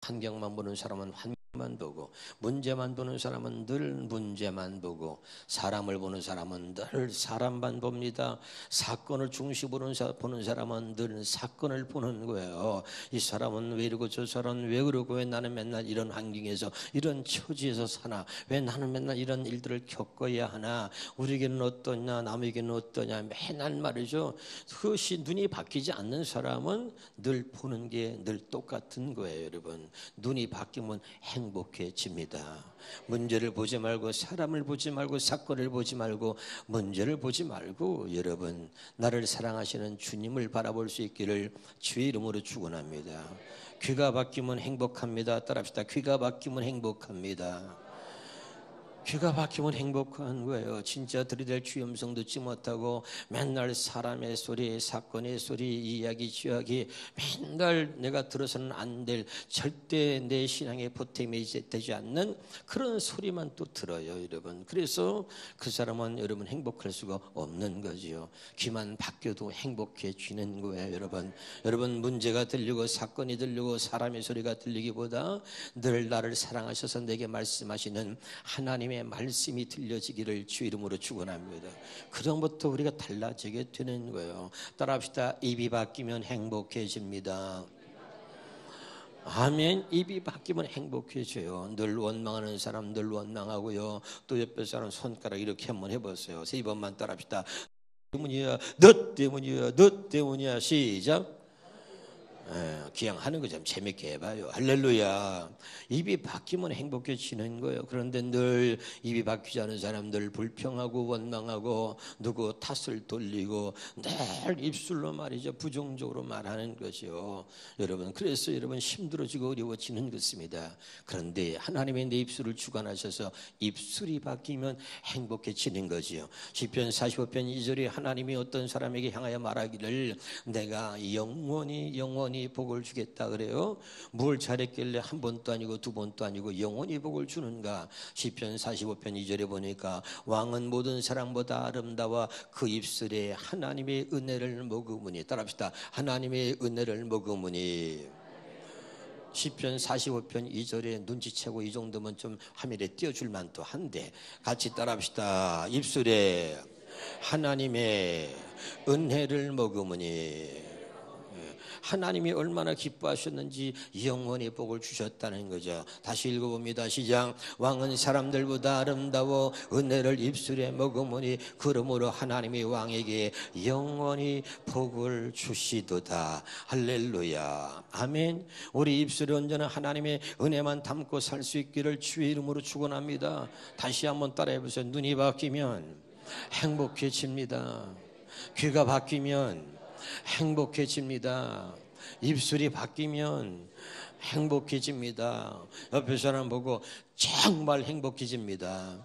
환경만 보는 사람은 환경만 보고, 문제만 보는 사람은 늘 문제만 보고, 사람을 보는 사람은 늘 사람만 봅니다. 사건을 중심으로 보는 사람은 늘 사건을 보는 거예요. 이 사람은 왜 이러고 저 사람은 왜 그러고, 왜 나는 맨날 이런 환경에서 이런 처지에서 사나, 왜 나는 맨날 이런 일들을 겪어야 하나, 우리에게는 어떠냐 남에게는 어떠냐, 맨날 말이죠. 그것이 눈이 바뀌지 않는 사람은 늘 보는 게 늘 똑같은 거예요. 여러분, 눈이 바뀌면 행복해집니다. 문제를 보지 말고, 사람을 보지 말고, 사건을 보지 말고, 문제를 보지 말고, 여러분 나를 사랑하시는 주님을 바라볼 수 있기를 주의 이름으로 축원합니다. 귀가 바뀌면 행복합니다. 따라합시다. 귀가 바뀌면 행복합니다. 귀가 바뀌면 행복한 거예요. 진짜 들이댈 주의 음성 듣지 못하고 맨날 사람의 소리, 사건의 소리, 이야기, 쥐야기, 맨날 내가 들어서는 안 될, 절대 내 신앙에 보탬이 되지 않는 그런 소리만 또 들어요, 여러분. 그래서 그 사람은 여러분 행복할 수가 없는 거지요. 귀만 바뀌어도 행복해지는 거예요, 여러분. 여러분, 문제가 들리고 사건이 들리고 사람의 소리가 들리기보다 늘 나를 사랑하셔서 내게 말씀하시는 하나님의 말씀이 들려지기를 주 이름으로 축원합니다. 그전부터 우리가 달라지게 되는 거예요. 따라합시다. 입이 바뀌면 행복해집니다. 아멘. 입이 바뀌면 행복해져요. 늘 원망하는 사람 늘 원망하고요. 또 옆에 사람 손가락 이렇게 한번 해보세요. 3번만 따라합시다. 때문이야, 너 때문이야, 너 때문이야. 시작. 그냥 하는 거 좀 재밌게 해봐요. 할렐루야. 입이 바뀌면 행복해지는 거예요. 그런데 늘 입이 바뀌지 않은 사람들 불평하고 원망하고 누구 탓을 돌리고 늘 입술로 말이죠, 부정적으로 말하는 거죠. 여러분, 그래서 여러분 힘들어지고 어려워지는 것입니다. 그런데 하나님의 내 입술을 주관하셔서 입술이 바뀌면 행복해지는 거지요. 시편 45편 2절에 하나님이 어떤 사람에게 향하여 말하기를 내가 영원히 복을 주겠다 그래요. 뭘 잘했길래 한 번도 아니고 두 번도 아니고 영원히 복을 주는가. 시편 45편 2절에 보니까 왕은 모든 사람보다 아름다워 그 입술에 하나님의 은혜를 머금으니. 따라합시다. 하나님의 은혜를 머금으니. 시편 45편 2절에 눈치채고 이 정도면 좀 화면에 띄워줄 만도 한데 같이 따라합시다. 입술에 하나님의 은혜를 머금으니. 하나님이 얼마나 기뻐하셨는지 영원히 복을 주셨다는 거죠. 다시 읽어봅니다. 시작. 왕은 사람들보다 아름다워 은혜를 입술에 머금으니 그러므로 하나님이 왕에게 영원히 복을 주시도다. 할렐루야. 아멘. 우리 입술에 언제나 하나님의 은혜만 담고 살 수 있기를 주의 이름으로 축원합니다. 다시 한번 따라해 보세요. 눈이 바뀌면 행복해집니다. 귀가 바뀌면 행복해집니다. 입술이 바뀌면 행복해집니다. 옆에 사람 보고 정말 행복해집니다.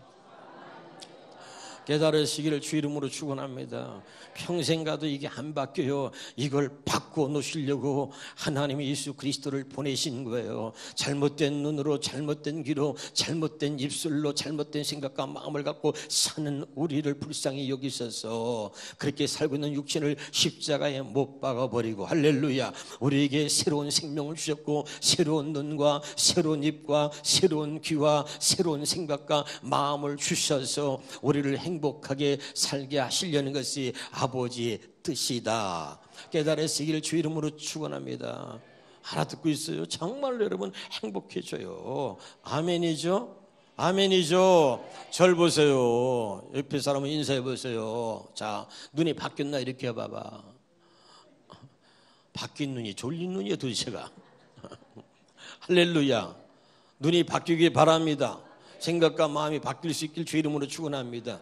깨달으시기를 주 이름으로 축원합니다. 평생 가도 이게 안 바뀌어요. 이걸 바꿔 놓으시려고 하나님이 예수 그리스도를 보내신 거예요. 잘못된 눈으로, 잘못된 귀로, 잘못된 입술로, 잘못된 생각과 마음을 갖고 사는 우리를 불쌍히 여기셔서 그렇게 살고 있는 육신을 십자가에 못 박아버리고, 할렐루야, 우리에게 새로운 생명을 주셨고 새로운 눈과 새로운 입과 새로운 귀와 새로운 생각과 마음을 주셔서 우리를 행복하게 살게 하시려는 것이 아버지의 뜻이다. 깨달으시기를 주 이름으로 축원합니다. 알아듣고 있어요? 정말 여러분 행복해져요. 아멘이죠? 아멘이죠? 절 보세요. 옆에 사람은 인사해 보세요. 자, 눈이 바뀌었나 이렇게 해봐봐. 바뀐 눈이 졸린 눈이에요 도대체가. 할렐루야. 눈이 바뀌길 바랍니다. 생각과 마음이 바뀔 수 있길 주 이름으로 축원합니다.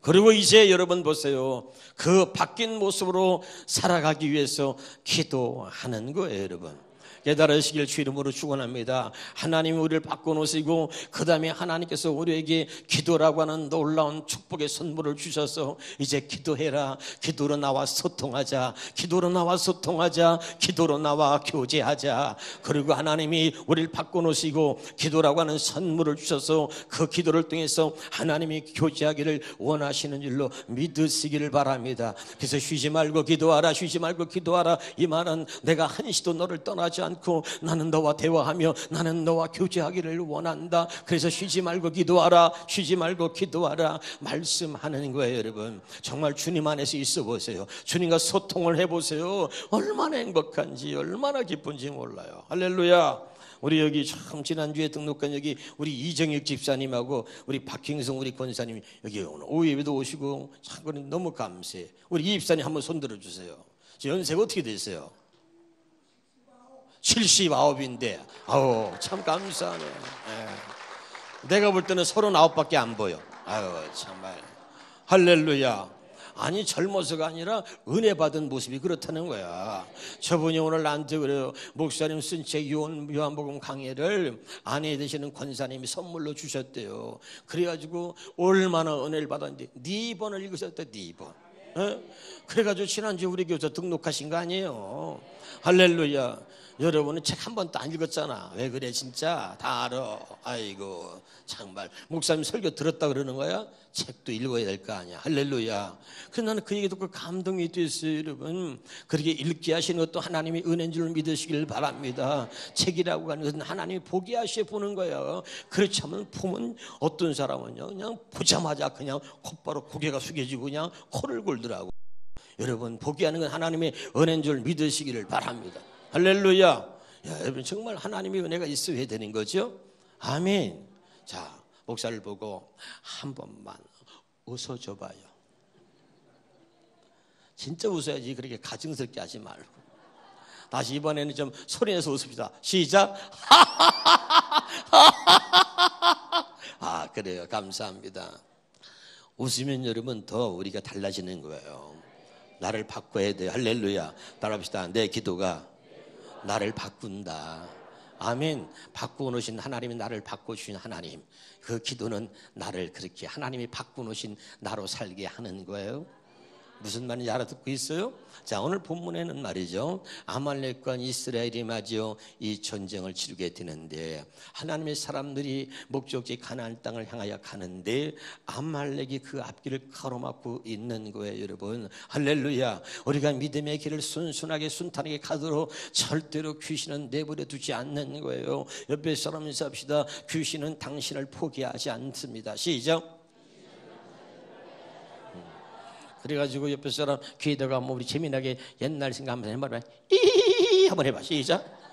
그리고 이제 여러분 보세요. 그 바뀐 모습으로 살아가기 위해서 기도하는 거예요, 여러분. 깨달으시길 주 이름으로 축원합니다. 하나님이 우리를 바꿔놓으시고 그 다음에 하나님께서 우리에게 기도라고 하는 놀라운 축복의 선물을 주셔서 이제 기도해라. 기도로 나와 소통하자. 기도로 나와 소통하자. 기도로 나와 교제하자. 그리고 하나님이 우리를 바꿔놓으시고 기도라고 하는 선물을 주셔서 그 기도를 통해서 하나님이 교제하기를 원하시는 줄로 믿으시기를 바랍니다. 그래서 쉬지 말고 기도하라. 쉬지 말고 기도하라. 이 말은 내가 한시도 너를 떠나지 않고 나는 너와 대화하며 나는 너와 교제하기를 원한다. 그래서 쉬지 말고 기도하라. 쉬지 말고 기도하라. 말씀하는 거예요. 여러분, 정말 주님 안에서 있어 보세요. 주님과 소통을 해보세요. 얼마나 행복한지, 얼마나 기쁜지 몰라요. 할렐루야. 우리 여기 참 지난주에 등록한 여기 우리 이정익 집사님하고 우리 박형성 우리 권사님이 여기 오늘 오후에도 오시고 참 너무 감사해. 우리 이 집사님 한번 손 들어주세요. 연세가 어떻게 되세요? 79인데 아우 참 감사하네. 내가 볼 때는 39밖에 안 보여. 아유 정말 할렐루야. 아니 젊어서가 아니라 은혜 받은 모습이 그렇다는 거야. 저분이 오늘 나한테 그래요. 목사님 쓴 책 요한복음 강해를 아내 되시는 권사님이 선물로 주셨대요. 그래가지고 얼마나 은혜를 받았는데 네 번을 읽으셨대. 네 번. 그래가지고 지난주에 우리 교회에서 등록하신 거 아니에요. 할렐루야. 여러분은 책 한 번도 안 읽었잖아. 왜 그래 진짜 다 알아. 아이고 정말 목사님 설교 들었다 그러는 거야? 책도 읽어야 될 거 아니야. 할렐루야. 그래서 나는 그 얘기 듣고 감동이 됐어요. 여러분, 그렇게 읽게 하시는 것도 하나님의 은혜인 줄 믿으시길 바랍니다. 책이라고 하는 것은 하나님이 보게 하시어 보는 거예요. 그렇지 않으면 보면 어떤 사람은요 그냥 보자마자 그냥 곧바로 고개가 숙여지고 그냥 코를 골더라고. 여러분, 보게 하는 건 하나님의 은혜인 줄 믿으시기를 바랍니다. 할렐루야. 야, 여러분 정말 하나님의 은혜가 있어야 되는 거죠. 아멘. 자, 목사를 보고 한 번만 웃어줘봐요. 진짜 웃어야지 그렇게 가증스럽게 하지 말고. 다시 이번에는 좀 소리내서 웃읍시다. 시작. 아 그래요. 감사합니다. 웃으면 여러분 더 우리가 달라지는 거예요. 나를 바꿔야 돼요. 할렐루야. 따라합시다. 내 기도가 나를 바꾼다. 아멘. 바꾸어놓으신 하나님이 나를 바꿔주신 하나님. 그 기도는 나를 그렇게 하나님이 바꾸어놓으신 나로 살게 하는 거예요. 무슨 말인지 알아듣고 있어요? 자, 오늘 본문에는 말이죠, 아말렉과 이스라엘이 마저 이 전쟁을 치르게 되는데 하나님의 사람들이 목적지 가나안 땅을 향하여 가는데 아말렉이 그 앞길을 가로막고 있는 거예요. 여러분 할렐루야. 우리가 믿음의 길을 순순하게 순탄하게 가도록 절대로 귀신은 내버려 두지 않는 거예요. 옆에 사람 인사합시다. 귀신은 당신을 포기하지 않습니다. 시작. 그래가지고 옆에 사람 귀에다가 뭐 우리 재미나게 옛날 생각 한번 해봐라. 이 한번 해봐. 시작.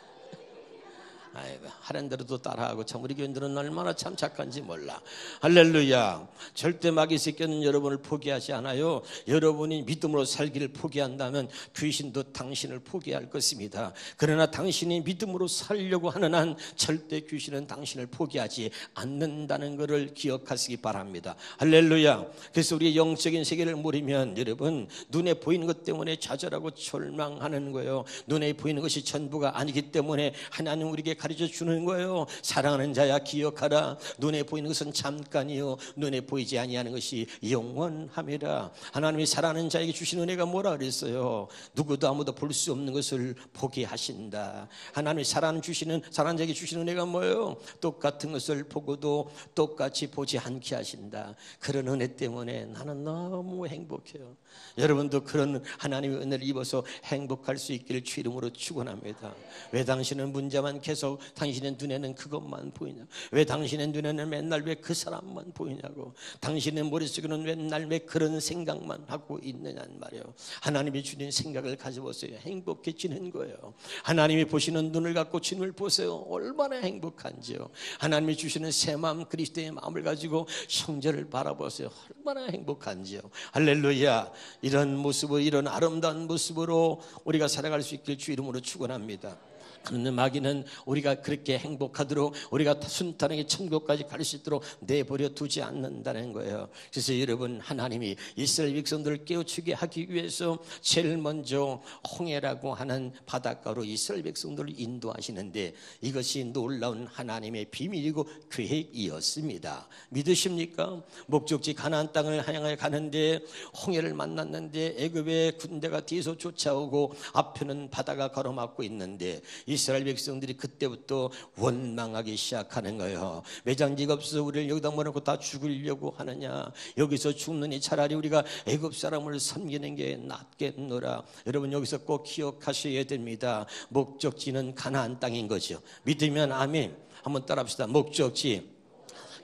아이고, 하는 대로도 따라하고 참 우리 교인들은 얼마나 참 착한지 몰라. 할렐루야. 절대 마귀 새끼는 여러분을 포기하지 않아요. 여러분이 믿음으로 살기를 포기한다면 귀신도 당신을 포기할 것입니다. 그러나 당신이 믿음으로 살려고 하는 한 절대 귀신은 당신을 포기하지 않는다는 것을 기억하시기 바랍니다. 할렐루야. 그래서 우리의 영적인 세계를 모르면 여러분 눈에 보이는 것 때문에 좌절하고 절망하는 거예요. 눈에 보이는 것이 전부가 아니기 때문에 하나님 우리에게 가르쳐 주는 거예요. 사랑하는 자야 기억하라. 눈에 보이는 것은 잠깐이요 눈에 보이지 아니하는 것이 영원함이라. 하나님이 사랑하는 자에게 주시는 은혜가 뭐라 그랬어요? 누구도 아무도 볼 수 없는 것을 보게 하신다. 하나님이 사랑하는 자에게 주시는 은혜가 뭐예요? 똑같은 것을 보고도 똑같이 보지 않게 하신다. 그런 은혜 때문에 나는 너무 행복해요. 여러분도 그런 하나님의 은혜를 입어서 행복할 수 있기를 주 이름으로 축원합니다. 왜 당신은 문제만 계속 당신의 눈에는 그것만 보이냐? 왜 당신의 눈에는 맨날 왜 그 사람만 보이냐고? 당신의 머릿속에는 맨날 왜 그런 생각만 하고 있느냐는 말이에요. 하나님이 주신 생각을 가져보세요. 행복해지는 거예요. 하나님이 보시는 눈을 갖고 주님을 보세요. 얼마나 행복한지요. 하나님이 주시는 새 마음 그리스도의 마음을 가지고 형제를 바라보세요. 얼마나 행복한지요. 할렐루야. 이런 모습으로, 이런 아름다운 모습으로 우리가 살아갈 수 있길 주 이름으로 축원합니다. 그런데 마귀는 우리가 그렇게 행복하도록 우리가 순탄하게 천국까지 갈 수 있도록 내버려 두지 않는다는 거예요. 그래서 여러분 하나님이 이스라엘 백성들을 깨우치게 하기 위해서 제일 먼저 홍해라고 하는 바닷가로 이스라엘 백성들을 인도하시는데 이것이 놀라운 하나님의 비밀이고 계획이었습니다. 믿으십니까? 목적지 가나안 땅을 향해 가는데 홍해를 만났는데 애굽의 군대가 뒤에서 쫓아오고 앞에는 바다가 가로막고 있는데 이스라엘 백성들이 그때부터 원망하기 시작하는 거예요. 매장지가 없어서 우리를 여기다 모아놓고 다 죽이려고 하느냐, 여기서 죽느니 차라리 우리가 애굽 사람을 섬기는 게 낫겠노라. 여러분 여기서 꼭 기억하셔야 됩니다. 목적지는 가나안 땅인 거죠. 믿으면 아멘. 한번 따라합시다. 목적지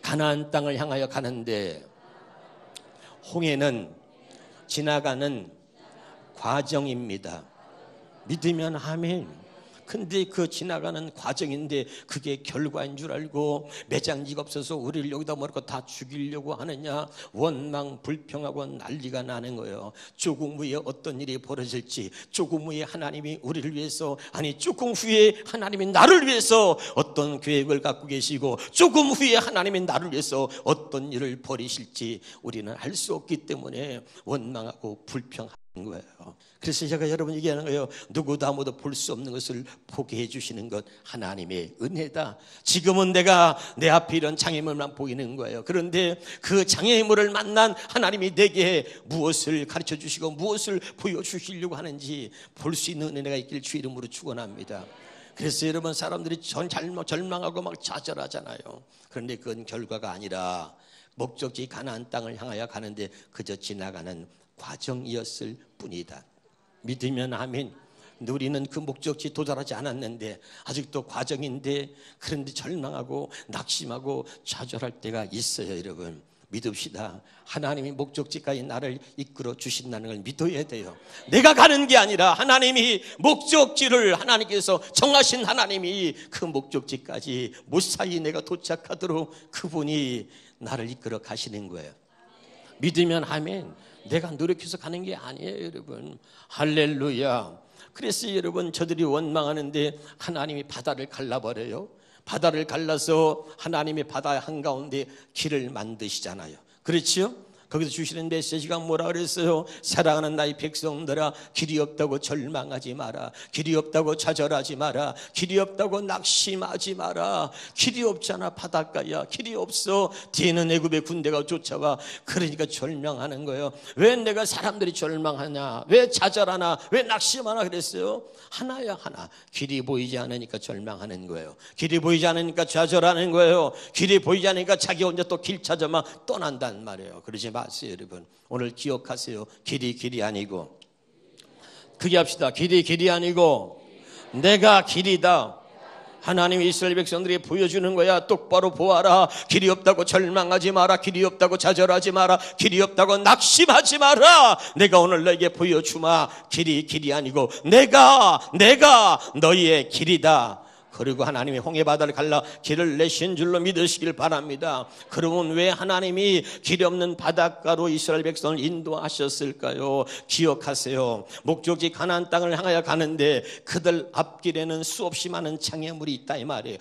가나안 땅을 향하여 가는데 홍해는 지나가는 과정입니다. 믿으면 아멘. 근데 그 지나가는 과정인데 그게 결과인 줄 알고 매장지가 없어서 우리를 여기다 모아놓고 다 죽이려고 하느냐, 원망 불평하고 난리가 나는 거예요. 조금 후에 어떤 일이 벌어질지, 조금 후에 하나님이 우리를 위해서, 아니 조금 후에 하나님이 나를 위해서 어떤 계획을 갖고 계시고, 조금 후에 하나님이 나를 위해서 어떤 일을 벌이실지 우리는 알 수 없기 때문에 원망하고 불평하는 거예요. 그래서 제가 여러분 얘기하는 거예요. 누구도 아무도 볼 수 없는 것을 보게 해주시는 것 하나님의 은혜다. 지금은 내가 내 앞에 이런 장애물만 보이는 거예요. 그런데 그 장애물을 만난 하나님이 내게 무엇을 가르쳐 주시고 무엇을 보여주시려고 하는지 볼 수 있는 은혜가 있길 주 이름으로 축원합니다. 그래서 여러분 사람들이 절망하고 막 좌절하잖아요. 그런데 그건 결과가 아니라 목적지 가나안 땅을 향하여 가는데 그저 지나가는 과정이었을 뿐이다. 믿으면 아멘. 근데 우리는 그 목적지에 도달하지 않았는데 아직도 과정인데, 그런데 절망하고 낙심하고 좌절할 때가 있어요. 여러분 믿읍시다. 하나님이 목적지까지 나를 이끌어 주신다는 걸 믿어야 돼요. 내가 가는 게 아니라 하나님이 목적지를, 하나님께서 정하신 하나님이 그 목적지까지 무사히 내가 도착하도록 그분이 나를 이끌어 가시는 거예요. 믿으면 아멘. 내가 노력해서 가는 게 아니에요, 여러분. 할렐루야. 그래서 여러분 저들이 원망하는데 하나님이 바다를 갈라버려요. 바다를 갈라서 하나님의 바다 한가운데 길을 만드시잖아요. 그렇지요? 거기서 주시는 메시지가 뭐라 그랬어요? 사랑하는 나의 백성들아, 길이 없다고 절망하지 마라. 길이 없다고 좌절하지 마라. 길이 없다고 낙심하지 마라. 길이 없잖아. 바닷가야. 길이 없어. 뒤에는 애굽의 군대가 쫓아와. 그러니까 절망하는 거예요. 왜 내가 사람들이 절망하냐, 왜 좌절하나, 왜 낙심하나 그랬어요? 하나야 하나. 길이 보이지 않으니까 절망하는 거예요. 길이 보이지 않으니까 좌절하는 거예요. 길이 보이지 않으니까 자기 혼자 또 길 찾아 막 떠난단 말이에요. 그러지 마세요, 여러분. 오늘 기억하세요. 길이 아니고, 그게 합시다. 길이 아니고 내가 길이다. 하나님이 이스라엘 백성들이 보여주는 거야. 똑바로 보아라. 길이 없다고 절망하지 마라. 길이 없다고 좌절하지 마라. 길이 없다고 낙심하지 마라. 내가 오늘 너에게 보여주마. 길이 아니고 내가 너희의 길이다. 그리고 하나님이 홍해 바다를 갈라 길을 내신 줄로 믿으시길 바랍니다. 그러면 왜 하나님이 길이 없는 바닷가로 이스라엘 백성을 인도하셨을까요? 기억하세요. 목적지 가나안 땅을 향하여 가는데 그들 앞길에는 수없이 많은 장애물이 있다 이 말이에요.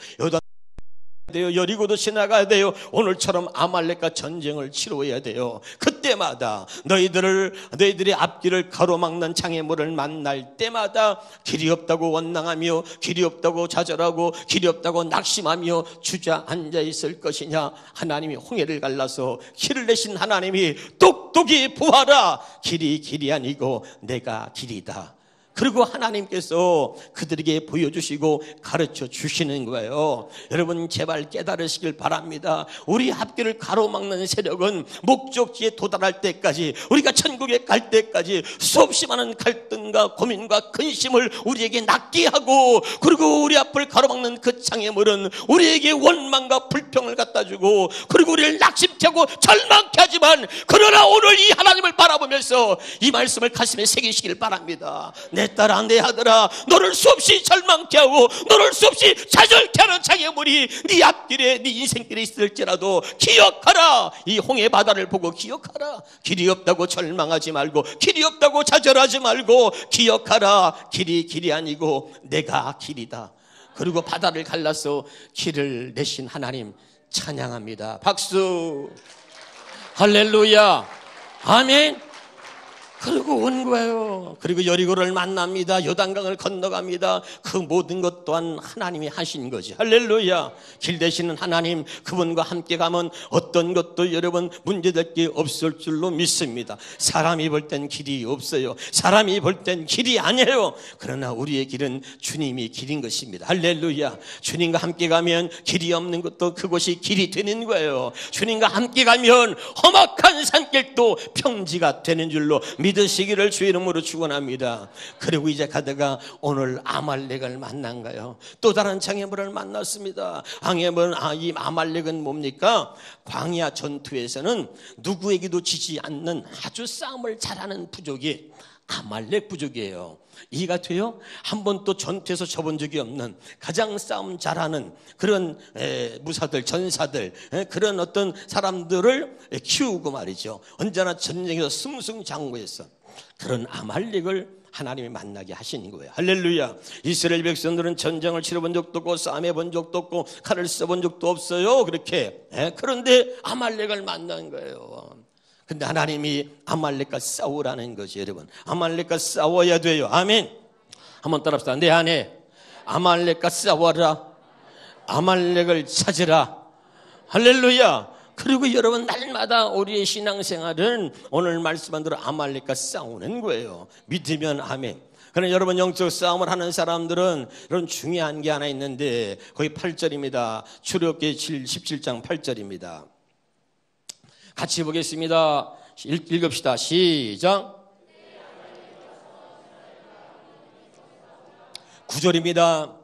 돼요. 여리고도 지나가야 돼요. 오늘처럼 아말렉과 전쟁을 치러야 돼요. 그때마다 너희들의 앞길을 가로막는 장애물을 만날 때마다 길이 없다고 원망하며, 길이 없다고 좌절하고, 길이 없다고 낙심하며 주저앉아 있을 것이냐? 하나님이 홍해를 갈라서 길을 내신 하나님이 똑똑히 보아라. 길이 아니고 내가 길이다. 그리고 하나님께서 그들에게 보여주시고 가르쳐 주시는 거예요. 여러분 제발 깨달으시길 바랍니다. 우리 앞길을 가로막는 세력은 목적지에 도달할 때까지, 우리가 천국에 갈 때까지 수없이 많은 갈등과 고민과 근심을 우리에게 낳게 하고, 그리고 우리 앞을 가로막는 그 장애물은 우리에게 원망과 불평을 갖다 주고, 그리고 우리를 낙심케 하고 절망케 하지만, 그러나 오늘 이 하나님을 바라보면서 이 말씀을 가슴에 새기시길 바랍니다. 내 딸아, 내 아들아, 너를 수없이 절망케 하고 너를 수없이 좌절케 하는 장애물이 네 앞길에, 네 인생길에 있을지라도 기억하라. 이 홍해 바다를 보고 기억하라. 길이 없다고 절망하지 말고, 길이 없다고 좌절하지 말고 기억하라. 길이 아니고 내가 길이다. 그리고 바다를 갈라서 길을 내신 하나님 찬양합니다. 박수. 할렐루야. 아멘. 그리고 온 거예요. 그리고 여리고를 만납니다. 요단강을 건너갑니다. 그 모든 것 또한 하나님이 하신 거지. 할렐루야. 길 되시는 하나님, 그분과 함께 가면 어떤 것도 여러분 문제될 게 없을 줄로 믿습니다. 사람이 볼 땐 길이 없어요. 사람이 볼 땐 길이 아니에요. 그러나 우리의 길은 주님이 길인 것입니다. 할렐루야. 주님과 함께 가면 길이 없는 것도 그곳이 길이 되는 거예요. 주님과 함께 가면 험악한 산길도 평지가 되는 줄로 믿으시기를 주 이름으로 축원합니다. 그리고 이제 가다가 오늘 아말렉을 만난 거예요. 또 다른 장애물을 만났습니다. 이 아말렉은 뭡니까? 광야 전투에서는 누구에게도 지지 않는 아주 싸움을 잘하는 부족이 아말렉 부족이에요. 이해가 돼요? 한 번도 전투에서 져본 적이 없는 가장 싸움 잘하는 그런 무사들, 전사들, 그런 어떤 사람들을 키우고 말이죠. 언제나 전쟁에서 승승장구했어. 그런 아말렉을 하나님이 만나게 하신 거예요. 할렐루야. 이스라엘 백성들은 전쟁을 치러본 적도 없고 싸움해 본 적도 없고 칼을 써본 적도 없어요. 그렇게. 그런데 아말렉을 만난 거예요. 근데 하나님이 아말렉과 싸우라는 거지, 여러분. 아말렉과 싸워야 돼요. 아멘. 한번 따라합시다. 내 안에 아말렉과 싸워라. 아말렉을 찾으라. 할렐루야. 그리고 여러분, 날마다 우리의 신앙생활은 오늘 말씀한 대로 아말렉과 싸우는 거예요. 믿으면 아멘. 그러나 여러분, 영적 싸움을 하는 사람들은 여러분 중요한 게 하나 있는데 거기 8절입니다. 출애굽기 17장 8절입니다. 같이 보겠습니다. 읽읍시다. 시작. 9절입니다.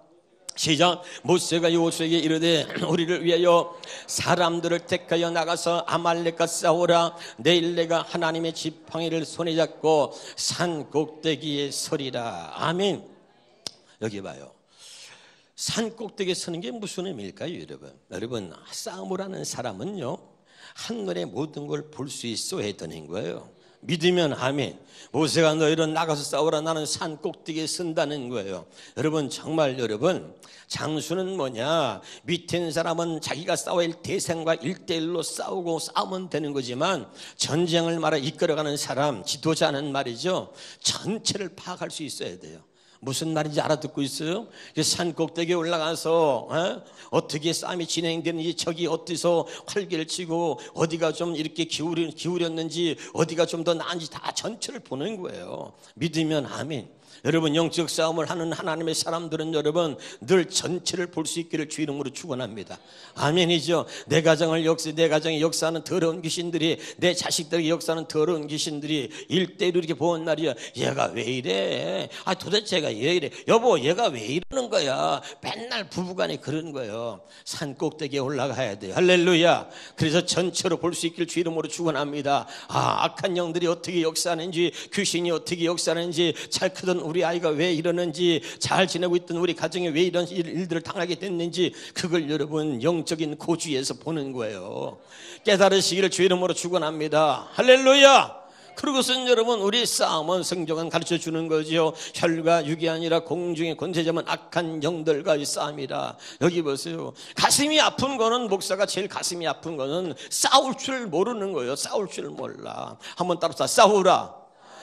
시작. 모세가 여호수아에게 이르되 우리를 위하여 사람들을 택하여 나가서 아말렉과 싸우라. 내일 내가 하나님의 지팡이를 손에 잡고 산 꼭대기에 서리라. 아멘. 여기 봐요. 산 꼭대기에 서는 게 무슨 의미일까요, 여러분? 여러분, 싸움을 하는 사람은요, 한눈에 모든 걸 볼 수 있어야 되는 거예요. 믿으면 아멘. 모세가 너희를 나가서 싸우라. 나는 산 꼭대기에 선다는 거예요. 여러분, 정말 여러분, 장수는 뭐냐? 밑에 있는 사람은 자기가 싸워야 할 대상과 1대1로 싸우고 싸우면 되는 거지만 전쟁을 말아 이끌어가는 사람, 지도자는 말이죠, 전체를 파악할 수 있어야 돼요. 무슨 말인지 알아듣고 있어요? 산 꼭대기에 올라가서 어떻게 싸움이 진행되는지, 적이 어디서 활개를 치고 어디가 좀 이렇게 기울였는지, 어디가 좀 더 나은지 다 전체를 보는 거예요. 믿으면 아멘. 여러분, 영적 싸움을 하는 하나님의 사람들은 여러분 늘 전체를 볼 수 있기를 주 이름으로 축원합니다. 아멘이죠. 내 가정의 역사하는 더러운 귀신들이, 내 자식들에게 역사하는 더러운 귀신들이 1대1로 이렇게 보는 날이야. 얘가 왜 이래? 도대체 얘가 왜 이래? 여보, 얘가 왜 이러는 거야? 맨날 부부간에 그러는 거예요. 산 꼭대기에 올라가야 돼요. 할렐루야. 그래서 전체로 볼 수 있기를 주 이름으로 축원합니다. 악한 영들이 어떻게 역사하는지, 귀신이 어떻게 역사하는지, 잘 크던 우리 아이가 왜 이러는지, 잘 지내고 있던 우리 가정에 왜 이런 일들을 당하게 됐는지, 그걸 여러분 영적인 고주에서 보는 거예요. 깨달으시기를 주 이름으로 축원합니다. 할렐루야. 그러고선 여러분, 우리 싸움은 성경은 가르쳐 주는 거죠. 혈과 육이 아니라 공중의 권세 잡은 악한 영들과의 싸움이라. 여기 보세요. 가슴이 아픈 거는, 목사가 제일 가슴이 아픈 거는 싸울 줄 모르는 거예요. 싸울 줄 몰라. 한번 따라서 싸우라.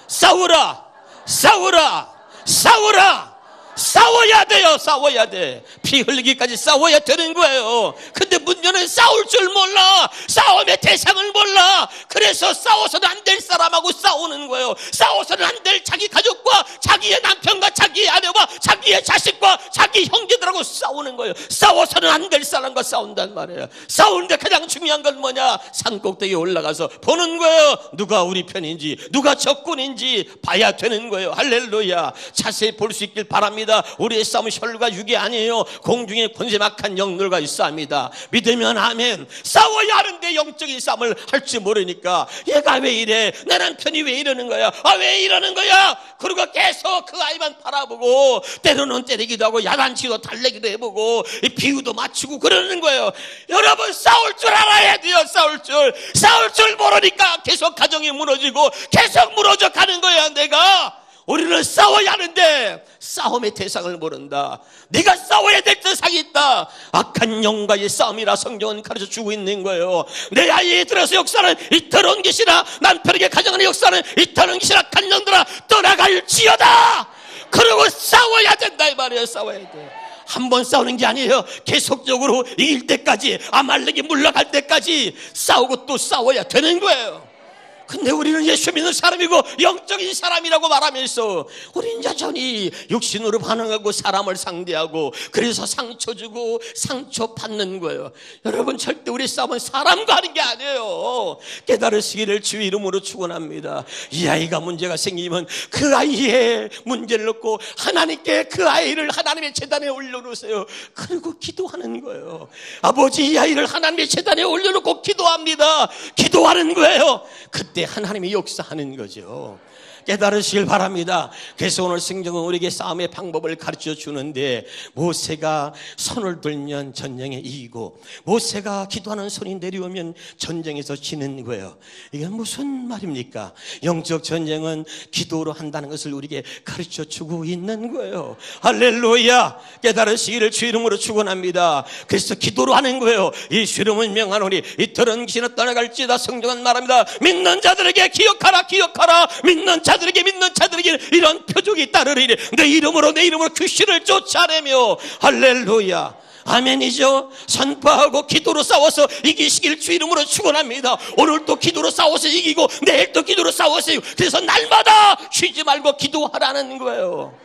싸우라. 싸우라. 싸우라. 싸워야 돼요. 싸워야 돼. 피 흘리기까지 싸워야 되는 거예요. 근데 문제는 싸울 줄 몰라. 싸움의 대상을 몰라. 그래서 싸워서는 안 될 사람하고 싸우는 거예요. 싸워서는 안 될 자기 가족과 자기의 남편과 자기의 아내와 자기의 자식과 자기 형제들하고 싸우는 거예요. 싸워서는 안 될 사람과 싸운단 말이에요. 싸우는데 가장 중요한 건 뭐냐? 산 꼭대기에 올라가서 보는 거예요. 누가 우리 편인지, 누가 적군인지 봐야 되는 거예요. 할렐루야. 자세히 볼 수 있길 바랍니다. 우리의 싸움은 혈과 육이 아니에요. 공중의 권세막한 영들과 싸웁니다. 믿으면 아멘. 싸워야 하는데 영적인 싸움을 할 줄 모르니까 얘가 왜 이래? 내 남편이 왜 이러는 거야? 왜 이러는 거야? 그리고 계속 그 아이만 바라보고, 때로는 때리기도 하고 야단치고 달래기도 해보고 비유도 맞추고 그러는 거예요. 여러분, 싸울 줄 알아야 돼요. 싸울 줄 모르니까 계속 가정이 무너지고 계속 무너져 가는 거야. 내가 우리는 싸워야 하는데 싸움의 대상을 모른다. 네가 싸워야 될 대상이 있다. 악한 영과의 싸움이라 성경은 가르쳐주고 있는 거예요. 내 아이에 들어서 역사는 이터는 것이라, 남편에게 가정하는 역사는 이터는 것이라, 간영들아 떠나갈지어다. 그러고 싸워야 된다 이 말이에요. 싸워야 돼. 한 번 싸우는 게 아니에요. 계속적으로 이길 때까지, 아말렉이 물러갈 때까지 싸우고 또 싸워야 되는 거예요. 근데 우리는 예수 믿는 사람이고 영적인 사람이라고 말하면서 우리는 여전히 육신으로 반응하고 사람을 상대하고, 그래서 상처 주고 상처 받는 거예요. 여러분, 절대 우리 싸움은 사람과 하는 게 아니에요. 깨달으시기를 주의 이름으로 축원합니다. 이 아이가 문제가 생기면 그 아이의 문제를 놓고 하나님께 그 아이를 하나님의 제단에 올려놓으세요. 그리고 기도하는 거예요. 아버지, 이 아이를 하나님의 제단에 올려놓고 기도합니다. 기도하는 거예요. 그때 하나님이 역사하는 거죠. 깨달으시길 바랍니다. 그래서 오늘 성경은 우리에게 싸움의 방법을 가르쳐 주는데, 모세가 손을 들면 전쟁에 이기고 모세가 기도하는 손이 내려오면 전쟁에서 지는 거예요. 이게 무슨 말입니까? 영적 전쟁은 기도로 한다는 것을 우리에게 가르쳐 주고 있는 거예요. 할렐루야. 깨달으시기를 주 이름으로 축원합니다. 그래서 기도로 하는 거예요. 이 이름은 명하노니 이틀은 귀신을 떠나갈지다. 성경은 말합니다. 믿는 자들에게 기억하라, 기억하라. 믿는 자들에게 이런 표적이 따르리니 내 이름으로 귀신을 쫓아내며. 할렐루야. 아멘이죠. 선포하고 기도로 싸워서 이기시길 주 이름으로 축원합니다. 오늘도 기도로 싸워서 이기고 내일도 기도로 싸워서 이기고, 그래서 날마다 쉬지 말고 기도하라는 거예요.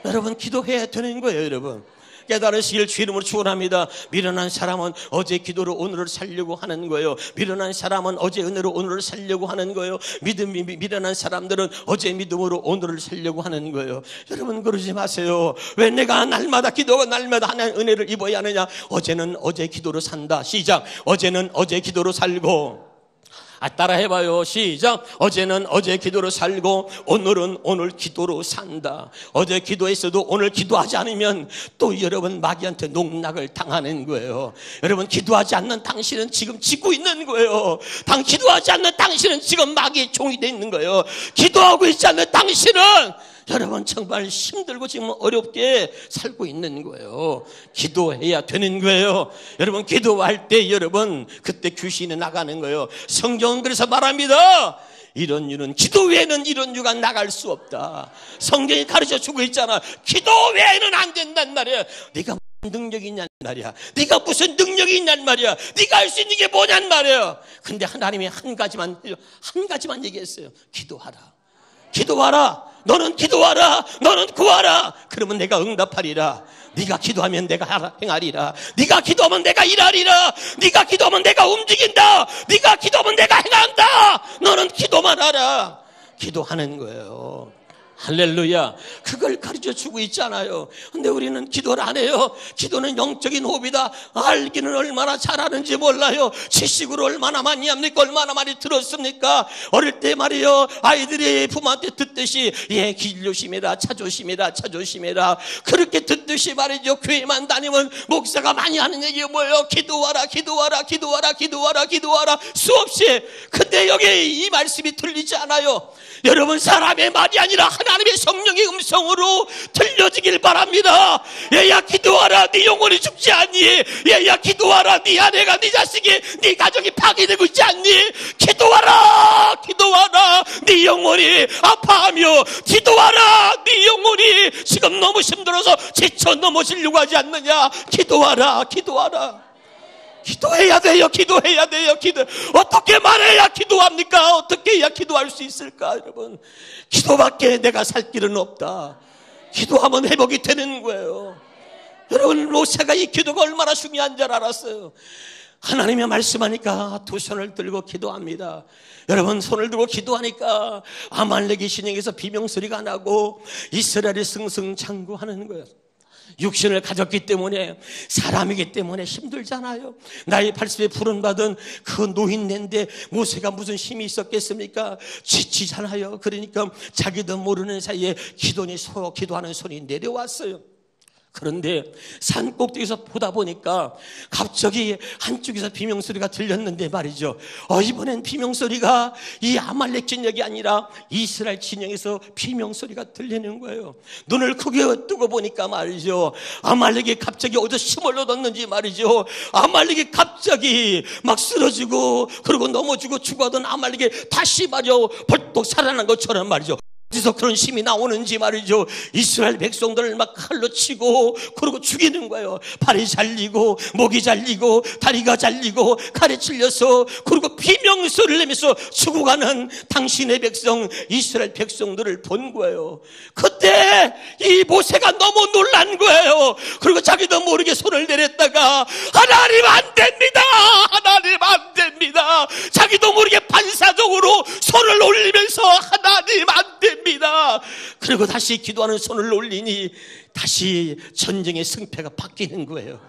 여러분, 기도해야 되는 거예요. 여러분, 깨달으시길 주 이름으로 축원합니다. 미련한 사람은 어제 기도로 오늘을 살려고 하는 거예요. 미련한 사람은 어제 은혜로 오늘을 살려고 하는 거예요. 미련한 사람들은 어제 믿음으로 오늘을 살려고 하는 거예요. 여러분, 그러지 마세요. 왜 내가 날마다 기도하고 날마다 하나님의 은혜를 입어야 하느냐? 어제는 어제 기도로 산다. 시작. 어제는 어제 기도로 살고. 따라 해봐요. 시작. 어제는 어제 기도로 살고 오늘은 오늘 기도로 산다. 어제 기도했어도 오늘 기도하지 않으면 또 여러분 마귀한테 농락을 당하는 거예요. 여러분, 기도하지 않는 당신은 지금 지고 있는 거예요. 기도하지 않는 당신은 지금 마귀의 종이 돼 있는 거예요. 기도하고 있지 않는 당신은 여러분 정말 힘들고 지금 어렵게 살고 있는 거예요. 기도해야 되는 거예요. 여러분, 기도할 때 여러분 그때 귀신이 나가는 거예요. 성경은 그래서 말합니다. 이런 유는, 기도 외에는 이런 유가 나갈 수 없다. 성경이 가르쳐 주고 있잖아. 기도 외에는 안 된단 말이야. 네가 무슨 능력이 있냔 말이야. 네가 무슨 능력이 있냔 말이야. 네가 할 수 있는 게 뭐냔 말이야. 근데 하나님이 한 가지만 얘기했어요. 기도하라. 너는 기도하라. 너는 구하라. 그러면 내가 응답하리라. 네가 기도하면 내가 행하리라. 네가 기도하면 내가 일하리라. 네가 기도하면 내가 움직인다. 네가 기도하면 내가 행한다. 너는 기도만 하라. 기도하는 거예요. 할렐루야. 그걸 가르쳐 주고 있잖아요. 근데 우리는 기도를 안 해요. 기도는 영적인 호흡이다. 알기는 얼마나 잘하는지 몰라요. 지식으로 얼마나 많이 합니까? 얼마나 많이 들었습니까? 어릴 때 말이요, 아이들이 부모한테 듣듯이 길 조심해라, 차 조심해라 그렇게 듣듯이 말이죠. 교회만 다니면 목사가 많이 하는 얘기가 뭐예요? 기도하라 수없이. 근데 여기 이 말씀이 들리지 않아요. 여러분, 사람의 말이 아니라 하나님의 성령의 음성으로 들려지길 바랍니다. 얘야 기도하라. 네 영혼이 죽지 않니? 얘야 기도하라. 네 아내가, 네 자식이, 네 가족이 파괴되고 있지 않니? 기도하라. 네 영혼이 아파하며 기도하라. 네 영혼이 지금 너무 힘들어서 지쳐 넘어지려고 하지 않느냐? 기도하라. 기도해야 돼요. 어떻게 말해야 기도합니까? 어떻게 해야 기도할 수 있을까? 여러분, 기도밖에 내가 살 길은 없다. 기도하면 회복이 되는 거예요. 여러분, 모세가 이 기도가 얼마나 중요한 줄 알았어요. 하나님의 말씀하니까 두 손을 들고 기도합니다. 여러분, 손을 들고 기도하니까 아말렉의 진영에서 비명소리가 나고 이스라엘이 승승장구하는 거예요. 육신을 가졌기 때문에, 사람이기 때문에 힘들잖아요. 나이 80에 부름받은 그 노인네인데 모세가 무슨 힘이 있었겠습니까? 지치잖아요. 그러니까 자기도 모르는 사이에 기도하는 손이 내려왔어요. 그런데 산 꼭대기에서 보다 보니까 갑자기 한쪽에서 비명소리가 들렸는데 말이죠. 이번엔 비명소리가 이 아말렉 진영이 아니라 이스라엘 진영에서 비명소리가 들리는 거예요. 눈을 크게 뜨고 보니까 말이죠. 아말렉이 갑자기 어디서 힘을 얻었는지 말이죠. 아말렉이 갑자기 막 쓰러지고 그리고 넘어지고 죽어던 아말렉이 다시 말이죠. 벌떡 살아난 것처럼 말이죠. 어디서 그런 힘이 나오는지 말이죠. 이스라엘 백성들을 막 칼로 치고 그리고 죽이는 거예요. 팔이 잘리고 목이 잘리고 다리가 잘리고 칼에 찔려서 그리고 비명소리를 내면서 죽어가는 당신의 백성 이스라엘 백성들을 본 거예요. 그때 이 모세가 너무 놀란 거예요. 그리고 자기도 모르게 손을 내렸다가 하나님 안 됩니다. 하나님 안 됩니다. 자기도 모르게 반사적으로 손을 올리면서 하나님 안 됩니다. 그리고 다시 기도하는 손을 올리니 다시 전쟁의 승패가 바뀌는 거예요.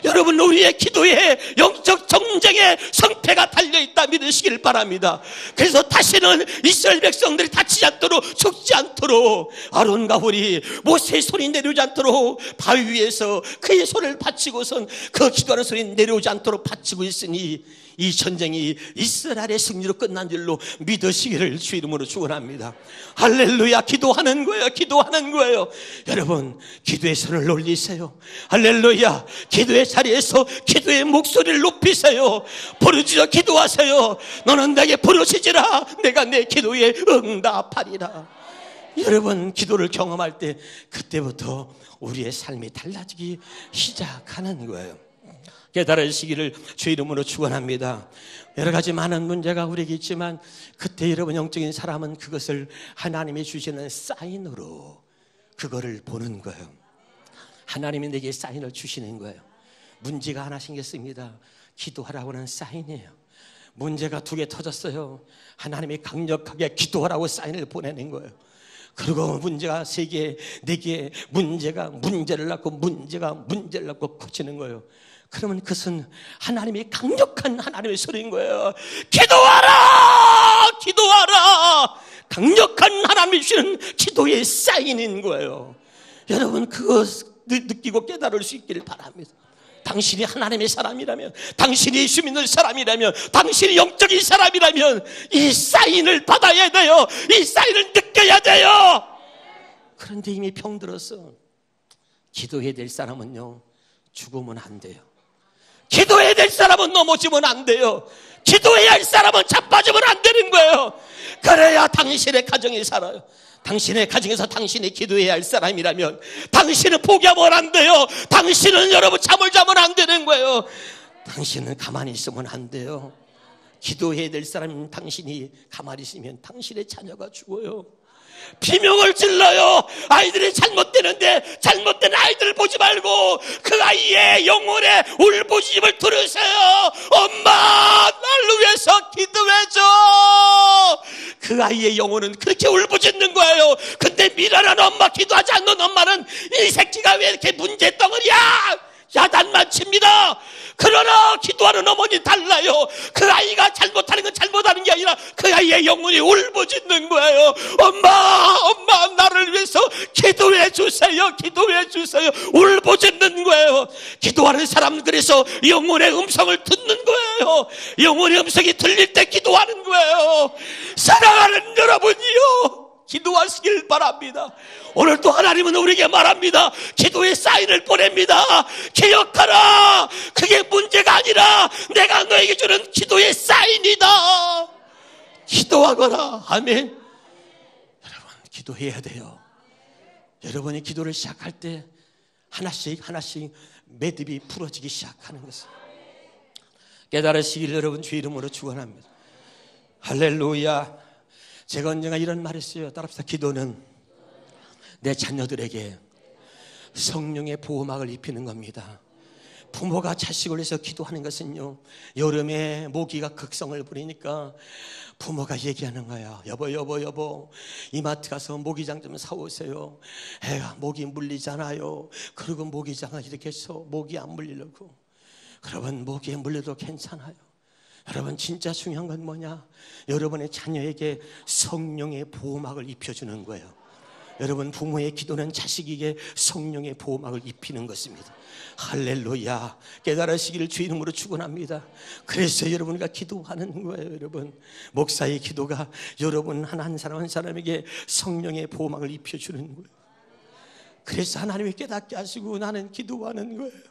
여러분, 우리의 기도에 영적 전쟁의 승패가 달려있다 믿으시길 바랍니다. 그래서 다시는 이스라엘 백성들이 다치지 않도록 죽지 않도록 아론과 홀이 모세의 손이 내려오지 않도록 바위 위에서 그의 손을 받치고선 그 기도하는 손이 내려오지 않도록 받치고 있으니 이 전쟁이 이스라엘의 승리로 끝난 줄로 믿으시기를 주 이름으로 축원합니다. 할렐루야. 기도하는 거예요. 기도하는 거예요. 여러분, 기도의 손을 올리세요. 할렐루야. 기도의 자리에서 기도의 목소리를 높이세요. 부르짖어 기도하세요. 너는 내게 부르짖으라. 내가 내 기도에 응답하리라. 여러분, 기도를 경험할 때 그때부터 우리의 삶이 달라지기 시작하는 거예요. 깨달으시기를 주 이름으로 축원합니다. 여러 가지 많은 문제가 우리에게 있지만 그때 여러분 영적인 사람은 그것을 하나님이 주시는 사인으로 그거를 보는 거예요. 하나님이 내게 사인을 주시는 거예요. 문제가 하나 생겼습니다. 기도하라고 하는 사인이에요. 문제가 2개 터졌어요. 하나님이 강력하게 기도하라고 사인을 보내는 거예요. 그리고 문제가 3개, 4개, 문제가 문제를 낳고 문제가 문제를 낳고 커지는 거예요. 그러면 그것은 하나님이 강력한 하나님의 소리인 거예요. 기도하라! 기도하라! 강력한 하나님이 주시는 기도의 사인인 거예요. 여러분, 그거 느끼고 깨달을 수 있기를 바랍니다. 당신이 하나님의 사람이라면, 당신이 예수 믿는 사람이라면, 당신이 영적인 사람이라면 이 사인을 받아야 돼요. 이 사인을 느껴야 돼요. 그런데 이미 병들어서 기도해야 될 사람은요, 죽으면 안 돼요. 기도해야 될 사람은 넘어지면 안 돼요. 기도해야 할 사람은 자빠지면 안 되는 거예요. 그래야 당신의 가정이 살아요. 당신의 가정에서 당신이 기도해야 할 사람이라면 당신은 포기하면 안 돼요. 당신은 여러분 잠을 자면 안 되는 거예요. 당신은 가만히 있으면 안 돼요. 기도해야 될 사람은 당신이 가만히 있으면 당신의 자녀가 죽어요. 비명을 질러요. 아이들이 잘못되는데 잘못된 아이들을 보지 말고 그 아이의 영혼의 울부짖음을 들으세요. 엄마, 나를 위해서 기도해줘. 그 아이의 영혼은 그렇게 울부짖는 거예요. 근데 미련한 엄마, 기도하지 않는 엄마는 이 새끼가 왜 이렇게 문제덩어리야, 야단만 칩니다. 그러나 기도하는 어머니 달라요. 그 아이가 잘못하는 건 잘못하는 게 아니라 그 아이의 영혼이 울부짖는 거예요. 엄마, 나를 위해서 기도해 주세요. 기도해 주세요. 울부짖는 거예요. 기도하는 사람은 그래서 영혼의 음성을 듣는 거예요. 영혼의 음성이 들릴 때 기도하는 거예요. 사랑하는 여러분이요, 기도하시길 바랍니다. 오늘 또 하나님은 우리에게 말합니다. 기도의 사인을 보냅니다. 기억하라. 그게 문제가 아니라 내가 너에게 주는 기도의 사인이다. 기도하거라. 아멘. 여러분, 기도해야 돼요. 여러분이 기도를 시작할 때 하나씩 매듭이 풀어지기 시작하는 것을 깨달으시길 여러분 주 이름으로 축원합니다. 할렐루야. 제가 언젠가 이런 말을 했어요. 따라합시다. 기도는 내 자녀들에게 성령의 보호막을 입히는 겁니다. 부모가 자식을 위해서 기도하는 것은요, 여름에 모기가 극성을 부리니까 부모가 얘기하는 거야. 여보, 이마트 가서 모기장 좀 사오세요. 애가 모기 물리잖아요. 그리고 모기장을 이렇게 해서 모기 안 물리려고. 여러분, 모기에 물려도 괜찮아요. 여러분, 진짜 중요한 건 뭐냐? 여러분의 자녀에게 성령의 보호막을 입혀주는 거예요. 여러분, 부모의 기도는 자식에게 성령의 보호막을 입히는 것입니다. 할렐루야. 깨달으시기를 주 이름으로 축원합니다. 그래서 여러분과 기도하는 거예요. 여러분, 목사의 기도가 여러분 한 사람 한 사람에게 성령의 보호막을 입혀주는 거예요. 그래서 하나님이 깨닫게 하시고 나는 기도하는 거예요.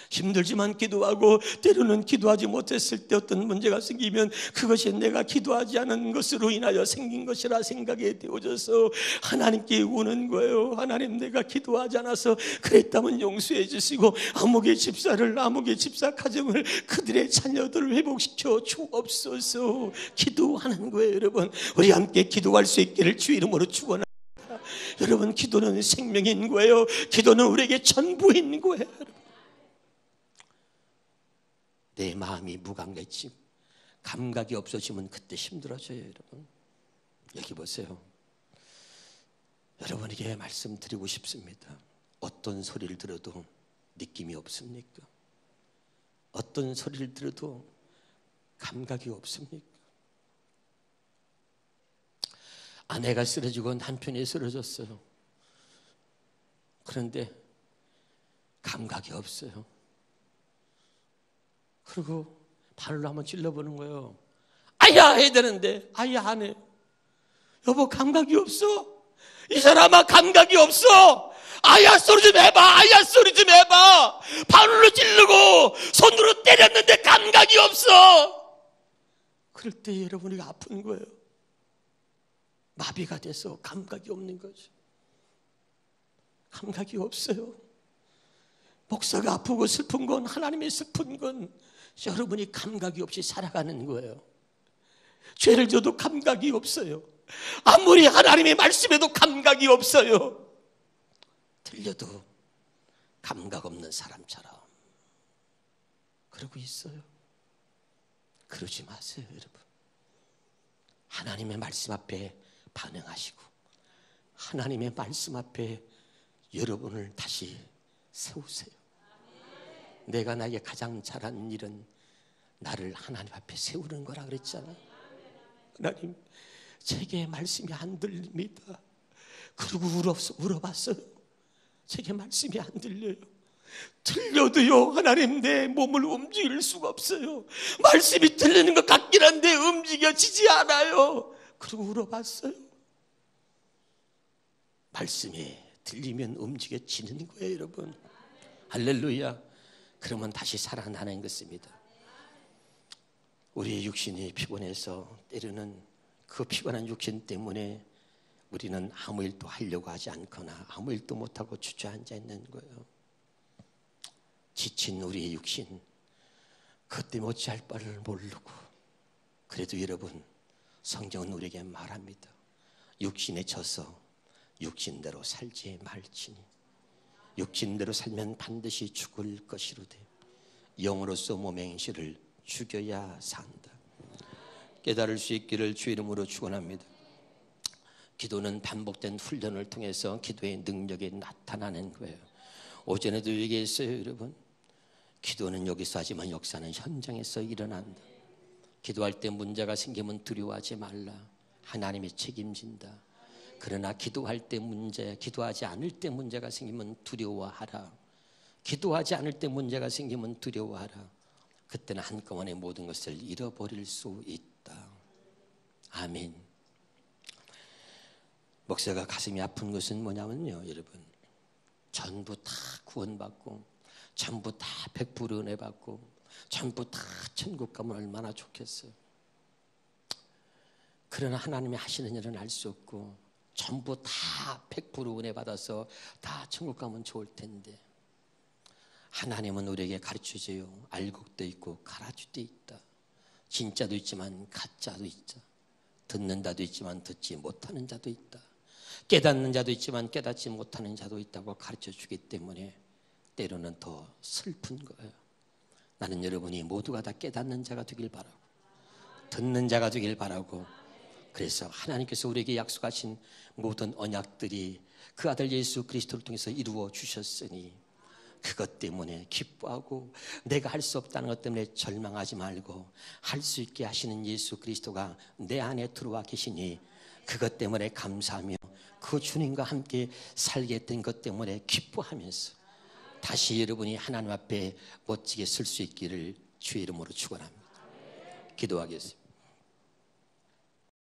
힘들지만 기도하고, 때로는 기도하지 못했을 때 어떤 문제가 생기면 그것이 내가 기도하지 않은 것으로 인하여 생긴 것이라 생각이 되어져서 하나님께 오는 거예요. 하나님, 내가 기도하지 않아서 그랬다면 용서해 주시고 아무개 집사 가정을, 그들의 자녀들을 회복시켜 주옵소서. 기도하는 거예요. 여러분, 우리 함께 기도할 수 있기를 주 이름으로 축원합니다. 여러분, 기도는 생명인 거예요. 기도는 우리에게 전부인 거예요. 내 마음이 무감각해지고 감각이 없어지면 그때 힘들어져요. 여러분, 여기 보세요. 여러분에게 말씀드리고 싶습니다. 어떤 소리를 들어도 느낌이 없습니까? 어떤 소리를 들어도 감각이 없습니까? 아내가 쓰러지고 남편이 쓰러졌어요. 그런데 감각이 없어요. 그리고 발로 한번 찔러보는 거예요. 아야 해야 되는데 아야 안 해. 여보, 감각이 없어. 이 사람아, 감각이 없어. 아야 소리 좀 해봐. 아야 소리 좀 해봐. 발로 찌르고 손으로 때렸는데 감각이 없어. 그럴 때 여러분이 아픈 거예요. 마비가 돼서 감각이 없는 거죠. 감각이 없어요. 목사가 아프고 슬픈 건, 하나님의 슬픈 건 여러분이 감각이 없이 살아가는 거예요. 죄를 져도 감각이 없어요. 아무리 하나님의 말씀에도 감각이 없어요. 들려도 감각 없는 사람처럼 그러고 있어요. 그러지 마세요, 여러분. 하나님의 말씀 앞에 반응하시고 하나님의 말씀 앞에 여러분을 다시 세우세요. 내가 나에게 가장 잘하는 일은 나를 하나님 앞에 세우는 거라 그랬잖아. 하나님, 제게 말씀이 안 들립니다. 그리고 울어봤어요. 제게 말씀이 안 들려요. 들려도요, 하나님, 내 몸을 움직일 수가 없어요. 말씀이 들리는 것 같긴 한데 움직여지지 않아요. 그리고 울어봤어요. 말씀이 들리면 움직여지는 거예요, 여러분. 할렐루야. 그러면 다시 살아나는 것입니다. 우리의 육신이 피곤해서 때로는 그 피곤한 육신 때문에 우리는 아무 일도 하려고 하지 않거나 아무 일도 못하고 주저앉아 있는 거예요. 지친 우리의 육신, 그때 못지할 바를 모르고. 그래도 여러분, 성경은 우리에게 말합니다. 육신에 져서 육신대로 살지 말지니 육신대로 살면 반드시 죽을 것이로되 영으로서 몸의 행실을 죽여야 산다. 깨달을 수 있기를 주 이름으로 축원합니다. 기도는 반복된 훈련을 통해서 기도의 능력이 나타나는 거예요. 오전에도 얘기했어요, 여러분. 기도는 여기서 하지만 역사는 현장에서 일어난다. 기도할 때 문제가 생기면 두려워하지 말라. 하나님이 책임진다. 그러나 기도할 때 기도하지 않을 때 문제가 생기면 두려워하라. 기도하지 않을 때 문제가 생기면 두려워하라. 그때는 한꺼번에 모든 것을 잃어버릴 수 있다. 아멘. 목사가 가슴이 아픈 것은 뭐냐면요, 여러분, 전부 다 구원받고 전부 다 100% 은혜 받고 전부 다 천국 가면 얼마나 좋겠어요. 그러나 하나님이 하시는 일은 알 수 없고 전부 다 100% 은혜 받아서 다 천국 가면 좋을 텐데, 하나님은 우리에게 가르쳐줘요. 알곡도 있고 가라지도 있다. 진짜도 있지만 가짜도 있다. 듣는 자도 있지만 듣지 못하는 자도 있다. 깨닫는 자도 있지만 깨닫지 못하는 자도 있다고 가르쳐주기 때문에 때로는 더 슬픈 거예요. 나는 여러분이 모두가 다 깨닫는 자가 되길 바라고 듣는 자가 되길 바라고, 그래서 하나님께서 우리에게 약속하신 모든 언약들이 그 아들 예수 그리스도를 통해서 이루어 주셨으니 그것 때문에 기뻐하고, 내가 할 수 없다는 것 때문에 절망하지 말고 할 수 있게 하시는 예수 그리스도가 내 안에 들어와 계시니 그것 때문에 감사하며 그 주님과 함께 살게 했던 것 때문에 기뻐하면서 다시 여러분이 하나님 앞에 멋지게 설 수 있기를 주의 이름으로 축원합니다. 기도하겠습니다.